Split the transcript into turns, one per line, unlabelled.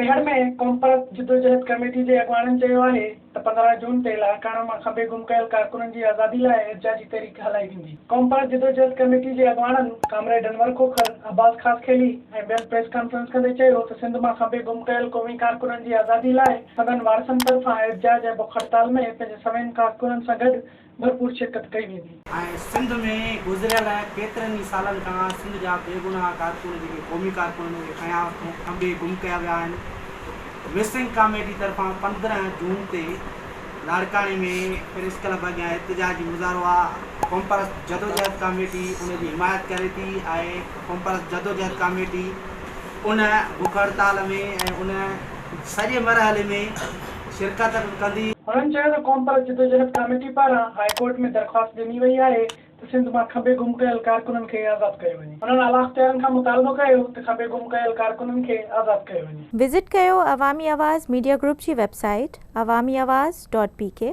मेहड़ में क़ौम परस्त जदोजहद कमेटी जे अॻवाननि चयो आहे त 15 जून ते लाड़काणा मां खंभे गुम कयल कारकुननि जी आज़ादी लाइ एहतजाजी तहरीक हलाई वेंदी। क़ौम परस्त जदोजहद कमेटी जे अॻवाननि कामरेड अनवर खोखर, अब्बास ख़ास खेली ऐं ॿियनि प्रेस कॉन्फ्रेंस कंदे चयो त सिंध मां खंभे गुम कयल क़ौमी कारकुननि जी आज़ादी लाइ संदनि वारसनि तरफ़ां एहतजाज ऐं बुख हड़ताल में पंहिंजे सवें कारकुननि सां गॾु भरपूर शिरकत कई वेंदी।
सिंध में गुज़रियल केतिरनि ई सालनि खां सिंध जा बेगुनाह कारकुन जेके क़ौमी कारकुन खयां खंभे गुम कया विया आहिनि। मिसिंग कमेटी तरफ़ां 15 जून ते लाड़काणे में प्रेस क्लब अॻियां एहतजाजी मुज़ाहिरो आहे। क़ौम परस्त जदोजहद कमेटी उनजी हिमायत करे थी ऐं क़ौम परस्त जदोजहद कमेटी उन बुख हड़ताल में ऐं उन सॼे मरहले में शिरकत कंदी।
उन्हनि चयो त क़ौम परस्त जदोजहद कमेटी पारां हाई कोर्ट में दरख़्वास्त ॾिनी वई आहे त सिंध मां खंभे गुम कयल कारकुननि खे आज़ादु कयो वञे। उन्हनि आला अख़्तियारनि खां मुतालबो कयो त खंभे गुम कयल कारकुननि खे आज़ादु कयो वञे।
विज़िट कयो अवामी आवाज़ मीडिया ग्रुप जी वेबसाइट awamiawaz.pk